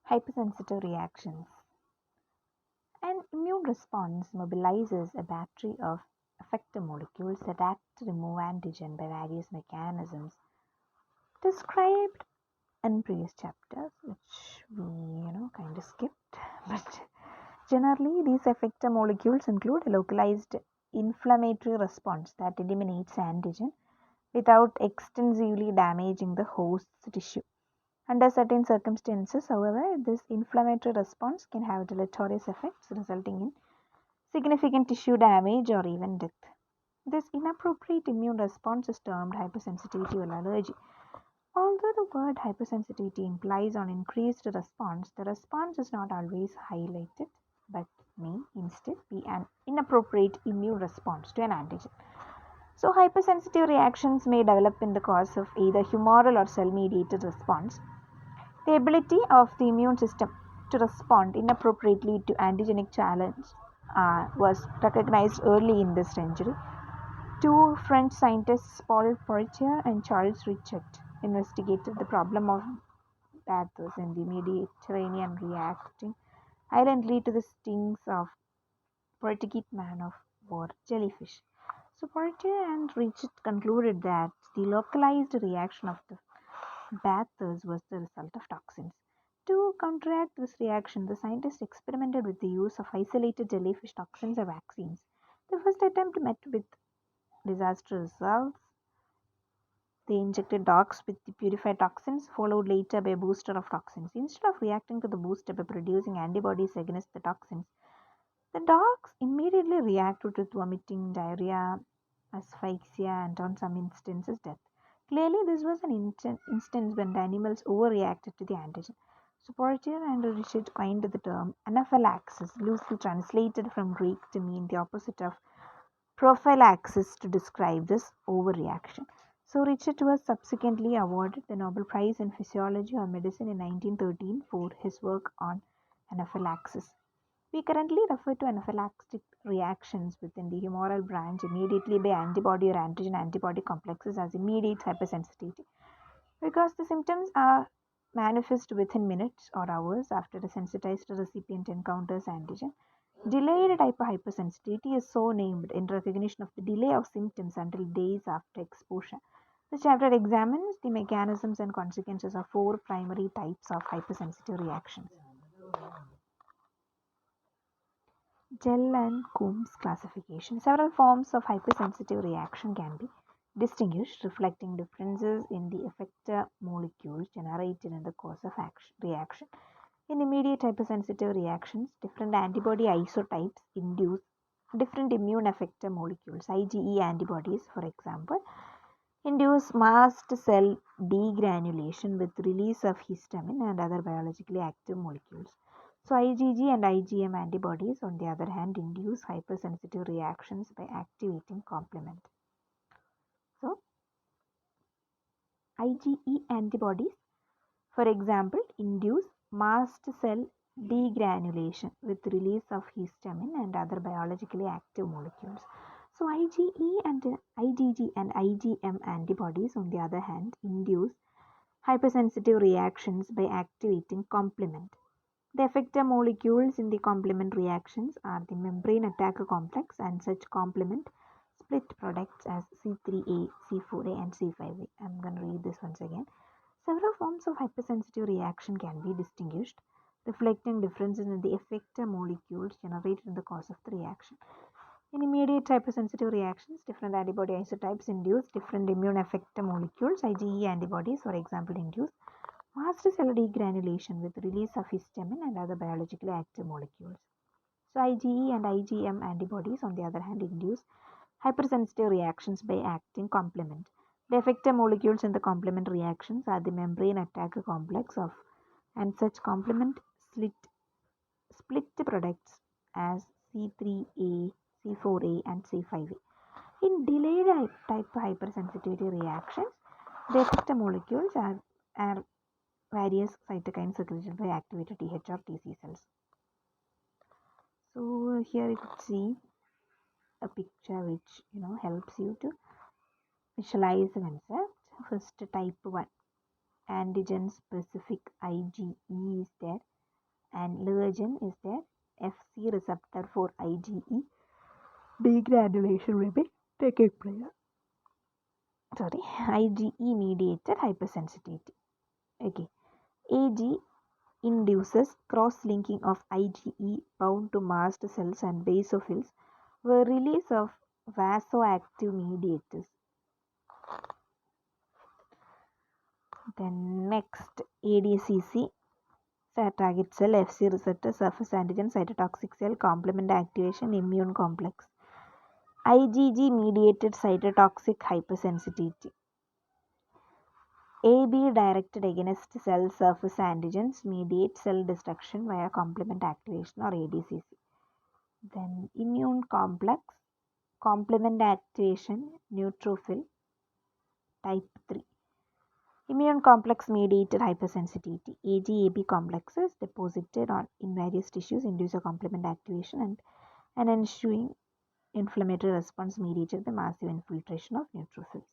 Hypersensitive reactions. An immune response mobilizes a battery of effector molecules that act to remove antigen by various mechanisms described in previous chapters, which we kind of skipped. But generally, these effector molecules include a localized inflammatory response that eliminates antigen without extensively damaging the host's tissue. Under certain circumstances, however, this inflammatory response can have deleterious effects, resulting in significant tissue damage or even death. This inappropriate immune response is termed hypersensitivity or allergy. Although the word hypersensitivity implies an increased response, the response is not always highlighted but may instead be an inappropriate immune response to an antigen. So, hypersensitive reactions may develop in the course of either humoral or cell mediated response. The ability of the immune system to respond inappropriately to antigenic challenge was recognized early in this century. Two French scientists, Paul Poirier and Charles Richet, investigated the problem of bathers in the Mediterranean reacting violently to the stings of Portuguese man-of-war jellyfish. So Poirier and Richet concluded that the localized reaction of the bathers was the result of toxins. To counteract this reaction, the scientists experimented with the use of isolated jellyfish toxins or vaccines. The first attempt met with disastrous results. They injected dogs with the purified toxins, followed later by a booster of toxins. Instead of reacting to the booster by producing antibodies against the toxins, the dogs immediately reacted with vomiting, diarrhea, asphyxia, and on some instances, death. Clearly, this was an instance when the animals overreacted to the antigen. So, Poirier and Richard coined the term anaphylaxis, loosely translated from Greek to mean the opposite of prophylaxis to describe this overreaction. So, Richard was subsequently awarded the Nobel Prize in Physiology or Medicine in 1913 for his work on anaphylaxis. We currently refer to anaphylactic reactions within the humoral branch immediately by antibody or antigen antibody complexes as immediate hypersensitivity because the symptoms are manifest within minutes or hours after the sensitized recipient encounters antigen. Delayed type of hypersensitivity is so named in recognition of the delay of symptoms until days after exposure. This chapter examines the mechanisms and consequences of four primary types of hypersensitive reactions. Gell and Coombs classification. Several forms of hypersensitive reaction can be distinguished, reflecting differences in the effector molecules generated in the course of reaction. In immediate hypersensitive reactions, different antibody isotypes induce different immune effector molecules. IgE antibodies, for example, induce mast cell degranulation with release of histamine and other biologically active molecules. So, IgG and IgM antibodies, on the other hand, induce hypersensitive reactions by activating complement. So, IgE antibodies, for example, induce mast cell degranulation with release of histamine and other biologically active molecules. So, IgG and IgM antibodies, on the other hand, induce hypersensitive reactions by activating complement. The effector molecules in the complement reactions are the membrane attacker complex and such complement split products as C3A, C4A, and C5A. I'm going to read this once again. Several forms of hypersensitive reaction can be distinguished, reflecting differences in the effector molecules generated in the course of the reaction. In immediate hypersensitive reactions, different antibody isotypes induce different immune effector molecules. IgE antibodies, for example, induce mast cell degranulation with release of histamine and other biologically active molecules. So, IgE and IgM antibodies, on the other hand, induce hypersensitive reactions by acting complement. The effector molecules in the complement reactions are the membrane attacker complex of and such complement split products as C3A, C4A, and C5A. In delayed type hypersensitivity reactions, the effector molecules are various cytokines secreted by activated Th or Tc cells. So here you could see a picture which helps you to visualize the concept. First, type 1 antigen specific IgE is there. allergen is there. Fc receptor for IgE degranulation will be taking place. IgE mediated hypersensitivity. Okay. AG induces cross-linking of IgE bound to mast cells and basophils were release of vasoactive mediators. Then next, ADCC target cell, Fc receptor, surface antigen, cytotoxic cell, complement activation, immune complex. IgG mediated cytotoxic hypersensitivity. AB directed against cell surface antigens mediate cell destruction via complement activation or ADCC. Then immune complex, complement activation, neutrophil, type 3. Immune complex mediated hypersensitivity. AG-AB complexes deposited in various tissues induce a complement activation and an ensuing inflammatory response mediated by massive infiltration of neutrophils.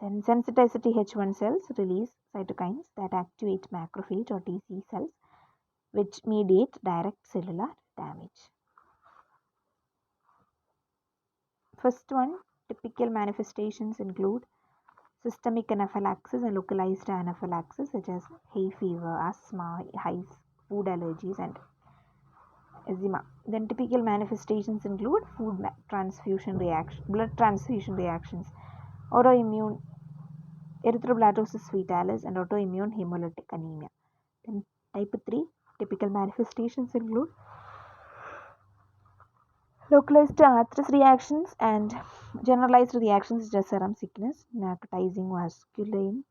Then sensitized Th1 cells release cytokines that activate macrophage or T cells, which mediate direct cellular damage. First one, typical manifestations include systemic anaphylaxis and localized anaphylaxis such as hay fever, asthma, hives, food allergies, and eczema. Then typical manifestations include blood transfusion reactions, autoimmune erythroblatosis fetalis, and autoimmune hemolytic anemia. Then type 3 typical manifestations include localized arthritis reactions and generalized reactions such as serum sickness, necrotizing vasculitis,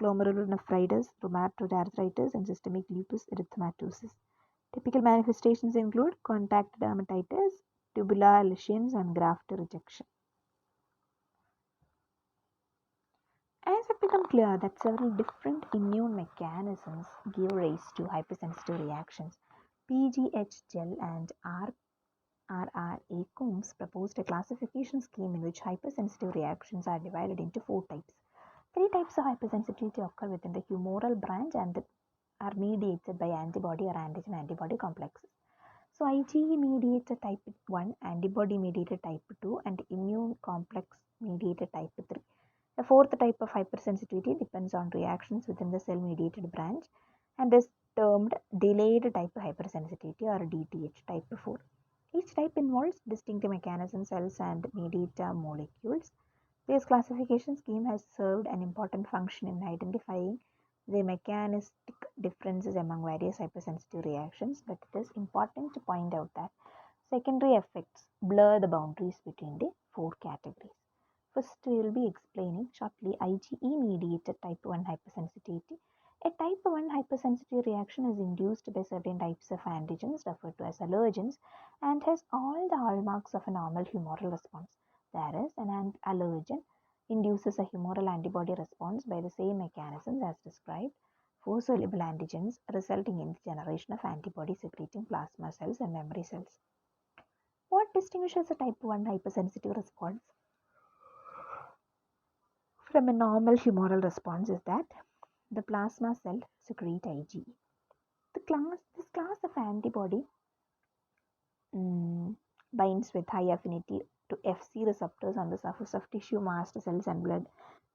glomerulonephritis, rheumatoid arthritis, and systemic lupus erythematosus. Typical manifestations include contact dermatitis, tubular lesions, and graft rejection. As it becomes clear that several different immune mechanisms give rise to hypersensitive reactions, PGH Gel and RRA Coombs proposed a classification scheme in which hypersensitive reactions are divided into 4 types. 3 types of hypersensitivity occur within the humoral branch and are mediated by antibody or antigen-antibody complexes. So IgE mediated type 1, antibody mediated type 2, and immune complex mediated type 3. The 4th type of hypersensitivity depends on reactions within the cell-mediated branch and is termed delayed type hypersensitivity or DTH type 4. Each type involves distinct mechanisms, cells, and mediator molecules. This classification scheme has served an important function in identifying the mechanistic differences among various hypersensitive reactions, but it is important to point out that secondary effects blur the boundaries between the 4 categories. First, we will be explaining shortly IgE-mediated type 1 hypersensitivity. A type 1 hypersensitive reaction is induced by certain types of antigens referred to as allergens and has all the hallmarks of a normal humoral response. That is, an allergen induces a humoral antibody response by the same mechanisms as described for soluble antigens, resulting in the generation of antibody-secreting plasma cells and memory cells. What distinguishes a type 1 hypersensitive response from a normal humoral response is that the plasma cell secrete IgE. This class of antibody binds with high affinity to Fc receptors on the surface of tissue, mast cells, and blood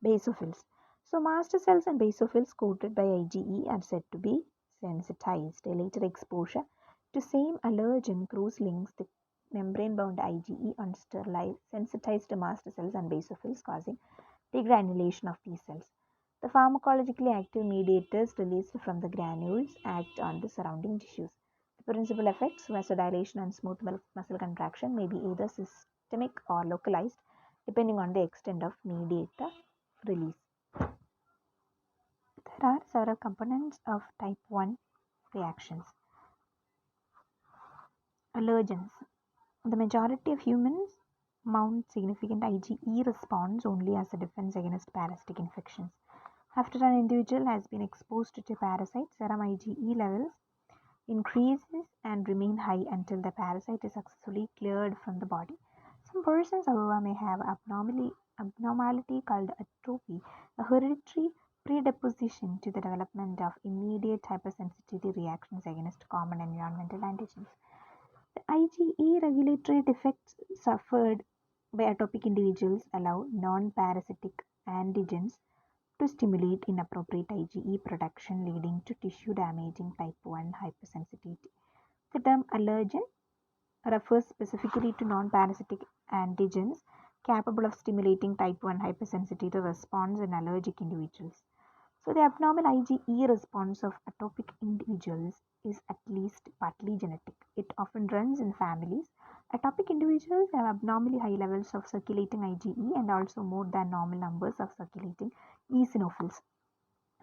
basophils. So mast cells and basophils coated by IgE are said to be sensitized. A later exposure to same allergen cross-links the membrane-bound IgE on sterilized sensitized mast cells and basophils, causing degranulation of these cells. The pharmacologically active mediators released from the granules act on the surrounding tissues. The principal effects, vasodilation and smooth muscle contraction, may be either systemic or localized depending on the extent of mediator release. There are several components of type 1 reactions. Allergens. The majority of humans mount significant IgE response only as a defense against parasitic infections. After an individual has been exposed to a parasite, serum IgE levels increases and remain high until the parasite is successfully cleared from the body. Some persons, however, may have abnormality called atrophy, a hereditary predisposition to the development of immediate hypersensitivity reactions against common environmental antigens. The IgE regulatory defects suffered by atopic individuals allow non-parasitic antigens to stimulate inappropriate IgE production, leading to tissue damaging type 1 hypersensitivity. The term allergen refers specifically to non-parasitic antigens capable of stimulating type 1 hypersensitivity response in allergic individuals. So, the abnormal IgE response of atopic individuals is at least partly genetic. It often runs in families. Atopic individuals have abnormally high levels of circulating IgE and also more than normal numbers of circulating eosinophils.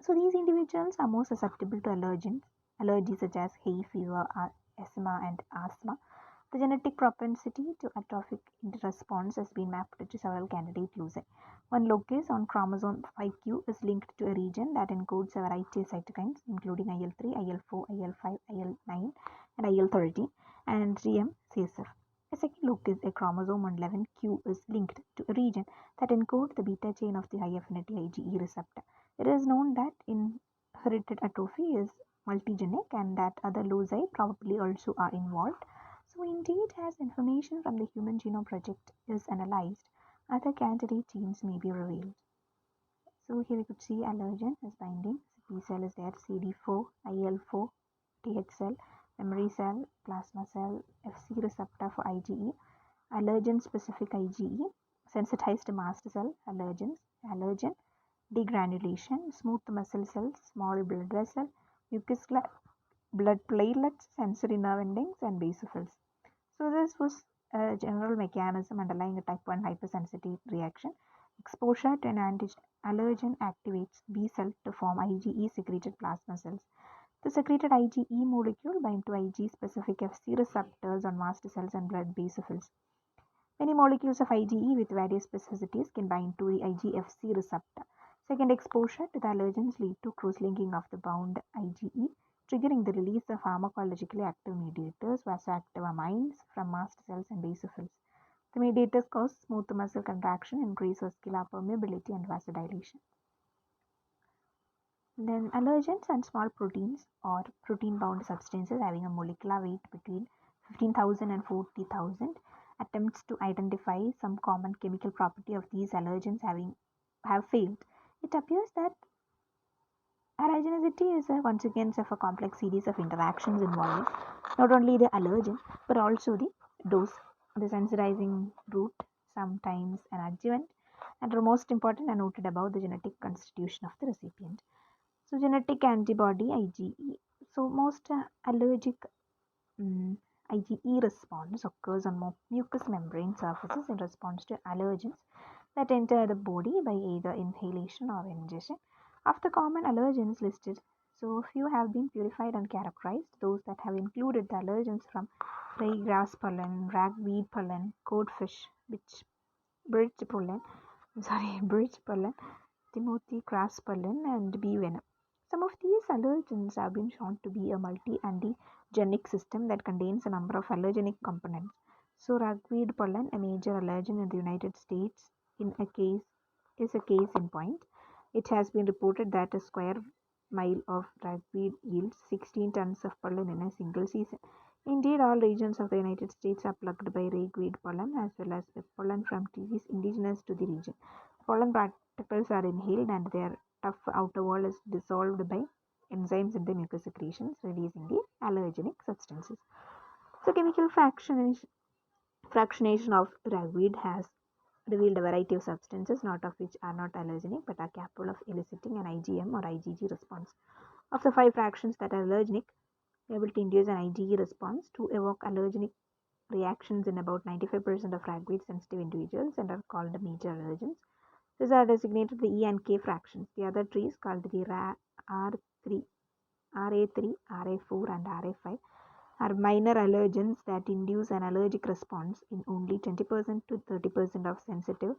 So, these individuals are more susceptible to allergies such as hay fever, asthma, and asthma. The genetic propensity to atrophic response has been mapped to several candidate loci. One locus on chromosome 5q is linked to a region that encodes a variety of cytokines, including IL-3, IL-4, IL-5, IL-9, and IL-13, and GM-CSF. A second locus, a chromosome on 11q, is linked to a region that encodes the beta chain of the high-affinity IgE receptor. It is known that inherited atrophy is multigenic and that other loci probably also are involved. So indeed, as information from the Human Genome Project is analyzed, other candidate genes may be revealed. So here we could see allergen as binding. So B cell is there, CD4, IL4, TH cell, memory cell, plasma cell, Fc receptor for IgE, allergen specific IgE, sensitized mast cell, allergen, degranulation, smooth muscle cells, small blood vessel, mucus blood platelets, sensory nerve endings, and basophils. So this was a general mechanism underlying a type 1 hypersensitivity reaction. Exposure to an allergen activates B cell to form IgE secreted plasma cells. The secreted IgE molecule binds to Ig specific Fc receptors on mast cells and blood basophils. Many molecules of IgE with various specificities can bind to the IgFc receptor. Second, exposure to the allergens lead to cross-linking of the bound IgE, triggering the release of pharmacologically active mediators, vasoactive amines from mast cells and basophils. The mediators cause smooth muscle contraction, increase vascular permeability, and vasodilation. Then allergens and small proteins or protein-bound substances having a molecular weight between 15,000 and 40,000. Attempts to identify some common chemical property of these allergens have failed. It appears that allergenicity is a consequence of a complex series of interactions involving not only the allergen but also the dose, the sensitizing route, sometimes an adjuvant, and the most important are noted above the genetic constitution of the recipient. So, genetic antibody IgE. So, most allergic IgE response occurs on mucous membrane surfaces in response to allergens that enter the body by either inhalation or ingestion. Of the common allergens listed, so few have been purified and characterized. Those that have included the allergens from ryegrass pollen, ragweed pollen, codfish, birch pollen, Timothy grass pollen, and bee venom. Some of these allergens have been shown to be a multi-antigenic system that contains a number of allergenic components. So, ragweed pollen, a major allergen in the United States, is a case in point. It has been reported that a square mile of ragweed yields 16 tons of pollen in a single season. Indeed, all regions of the United States are plagued by ragweed pollen as well as with pollen from trees indigenous to the region. Pollen particles are inhaled and their tough outer wall is dissolved by enzymes in the mucous secretions, releasing the allergenic substances. So, chemical fractionation of ragweed has revealed a variety of substances, not of which are not allergenic but are capable of eliciting an IgM or IgG response. Of the 5 fractions that are allergenic, able to induce an IgE response to evoke allergenic reactions in about 95% of ragweed sensitive individuals and are called major allergens. These are designated the E and K fractions. The other trees called the R3, RA3, RA4 and RA5 are minor allergens that induce an allergic response in only 20% to 30% of sensitive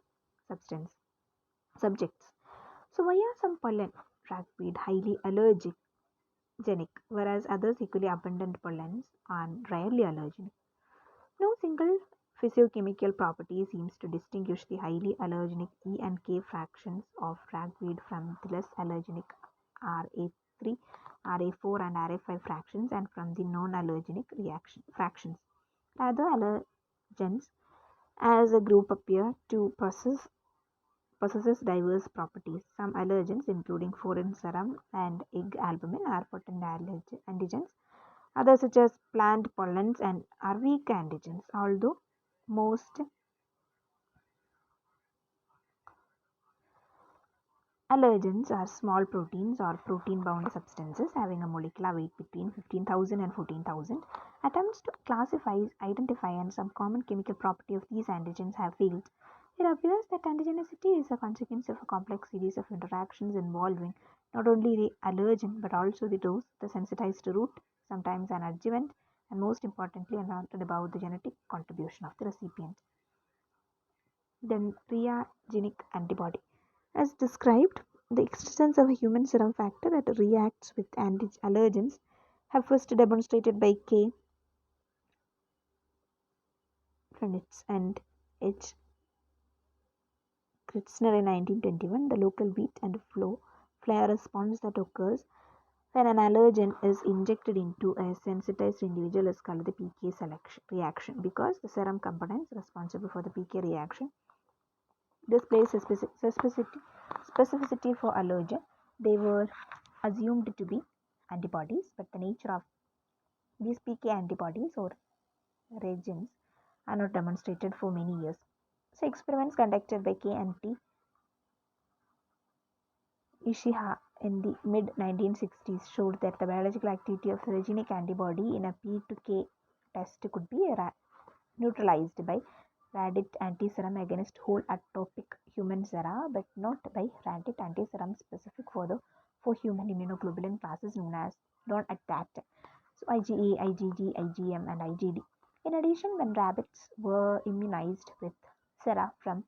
subjects. So why are some pollen ragweed highly allergenic, whereas others equally abundant pollens are rarely allergenic? No single physiochemical property seems to distinguish the highly allergenic E and K fractions of ragweed from the less allergenic Ra3, Ra4, and Ra5 fractions, and from the non-allergenic reaction fractions. Other allergens as a group appear to possesses diverse properties. Some allergens, including foreign serum and egg albumin, are potent antigens. Others, such as plant pollens, and are weak antigens. Although most allergens are small proteins or protein-bound substances having a molecular weight between 15,000 and 14,000. Attempts to classify, identify, and some common chemical property of these antigens have failed. It appears that antigenicity is a consequence of a complex series of interactions involving not only the allergen but also the dose, the sensitized route, sometimes an adjuvant, and most importantly, and about the genetic contribution of the recipient. Then, reagenic antibody. As described, the existence of a human serum factor that reacts with allergens have first demonstrated by K. Frenitz and H. Kritzner in 1921. The local beat and flare response that occurs when an allergen is injected into a sensitized individual is called the PK reaction because the serum components responsible for the PK reaction displays a specificity for allergen. They were assumed to be antibodies, but the nature of these PK antibodies or reagents are not demonstrated for many years. So experiments conducted by K and T Ishihara in the mid-1960s showed that the biological activity of reagenic antibody in a P to K test could be neutralized by radit antiserum against whole atopic human sera, but not by radit antiserum specific for human immunoglobulin classes known at that time. So IgA, IgG, IgM, and IgD. In addition, when rabbits were immunized with sera from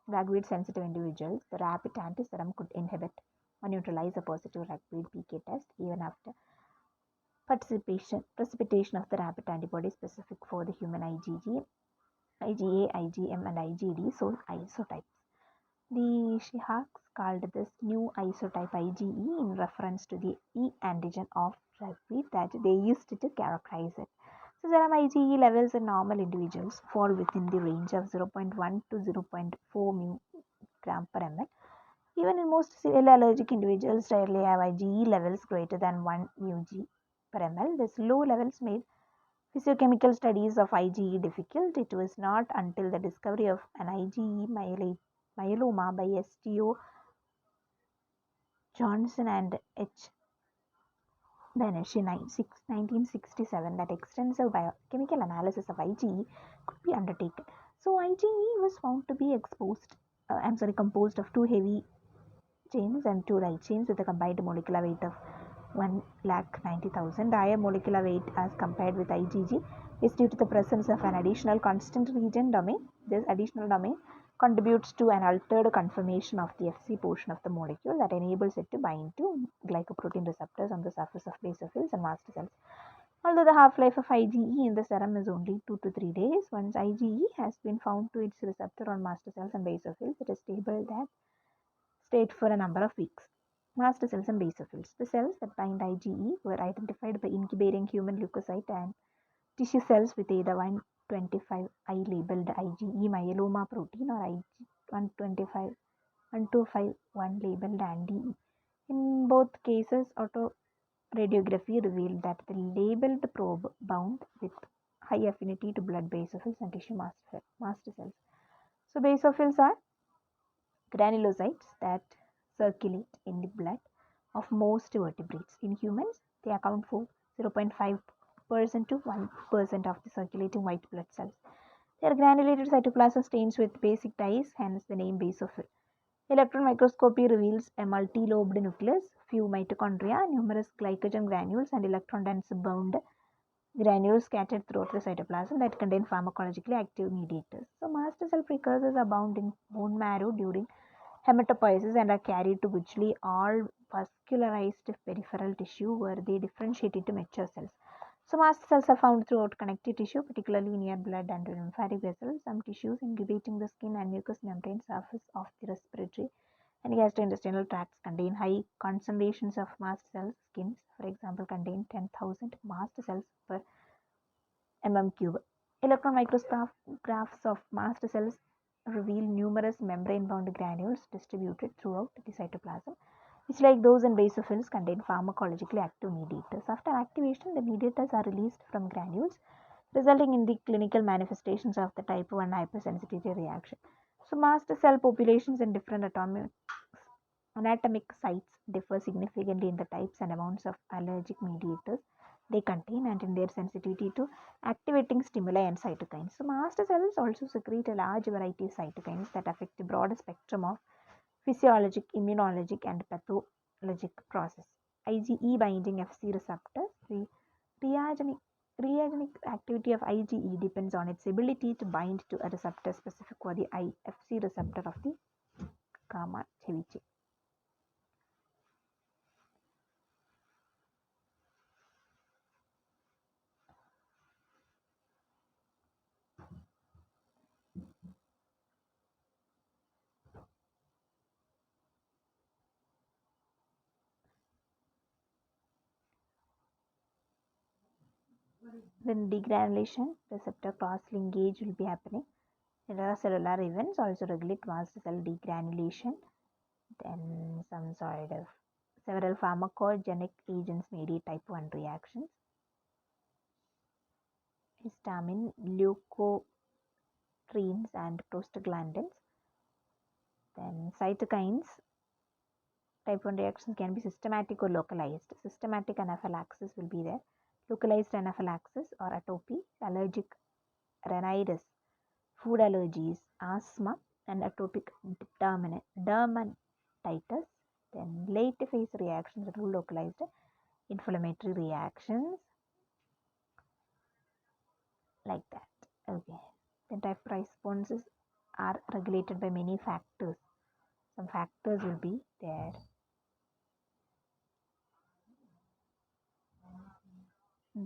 ragweed sensitive individuals, the rabbit antiserum could inhibit or neutralize a positive ragweed PK test even after precipitation of the rabbit antibody specific for the human IgG, IgA, IgM, and IgD, so isotypes. The Shihaks called this new isotype IgE in reference to the E antigen of ragweed that they used to characterize it. So serum IgE levels in normal individuals fall within the range of 0.1 to 0.4 mg per ml. Even in most severely allergic individuals rarely have IgE levels greater than 1 mg per ml. These low levels made physiochemical studies of IgE difficult. It was not until the discovery of an IgE myeloma by S.T.O. Johnson and H. Benesch in 1967 that extensive biochemical analysis of IgE could be undertaken. So IgE was found to be composed of two heavy chains and two light chains with a combined molecular weight of 1,90,000. The higher molecular weight as compared with IgG is due to the presence of an additional constant region domain. This additional domain contributes to an altered conformation of the Fc portion of the molecule that enables it to bind to glycoprotein receptors on the surface of basophils and mast cells. Although the half-life of IgE in the serum is only 2 to 3 days, once IgE has been found to its receptor on mast cells and basophils, it is stable that state for a number of weeks. Mast cells and basophils. The cells that bind IgE were identified by incubating human leukocyte and tissue cells with either 125I labeled IgE myeloma protein or IG 1251 labeled ANDE. In both cases, autoradiography revealed that the labeled probe bound with high affinity to blood basophils and tissue mast cells. So basophils are granulocytes that circulate in the blood of most vertebrates. In humans, they account for 0.5% to 1% of the circulating white blood cells. They are granulated cytoplasm stains with basic dyes, hence the name basophil. Electron microscopy reveals a multi-lobed nucleus, few mitochondria, numerous glycogen granules, and electron-dense bound granules scattered throughout the cytoplasm that contain pharmacologically active mediators. So mast cell precursors are bound in bone marrow during hematopoiesis and are carried to all vascularized peripheral tissue where they differentiate into mature cells. So mast cells are found throughout connective tissue, particularly near blood and lymphatic vessels. Some tissues incubating the skin and mucous membrane surface of the respiratory and gastrointestinal tracts contain high concentrations of mast cells. Skins, for example, contain 10,000 mast cells per mm cube. Electron micrographs of mast cells reveal numerous membrane-bound granules distributed throughout the cytoplasm, which, like those in basophils, contain pharmacologically active mediators. After activation, the mediators are released from granules, resulting in the clinical manifestations of the type 1 hypersensitivity reaction. So, mast cell populations in different anatomic sites differ significantly in the types and amounts of allergic mediators they contain and in their sensitivity to activating stimuli and cytokines. So, mast cells also secrete a large variety of cytokines that affect a broad spectrum of physiologic, immunologic, and pathologic process. IgE binding Fc receptors. The reagenic activity of IgE depends on its ability to bind to a receptor specific for the Fc receptor of the gamma ceviche. Then degranulation, receptor cross-linkage will be happening. Intracellular events also regulate mast cell degranulation. Then some sort of several pharmacogenic agents mediate type 1 reactions. Histamine, leukotrienes, and prostaglandins. Then cytokines. Type 1 reactions can be systematic or localized. Systematic anaphylaxis will be there. Localized anaphylaxis or atopy, allergic rhinitis, food allergies, asthma, and atopic dermatitis. Then late phase reactions are localized inflammatory reactions like that. Okay. Then type responses are regulated by many factors. Some factors will be there.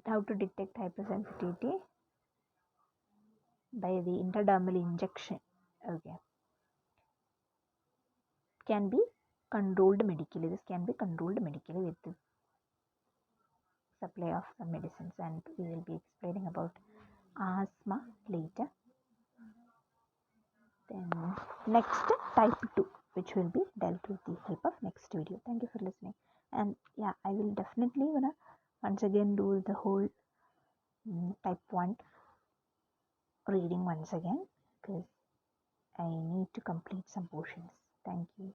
How to detect hypersensitivity? By the intradermal injection. Okay. Can be controlled medically. This can be controlled medically with the supply of some medicines, and we will be explaining about asthma later. Then next, type 2, which will be dealt with the help of next video. Thank you for listening. And yeah, I will definitely gonna once again do the whole type 1 reading once again because I need to complete some portions. Thank you.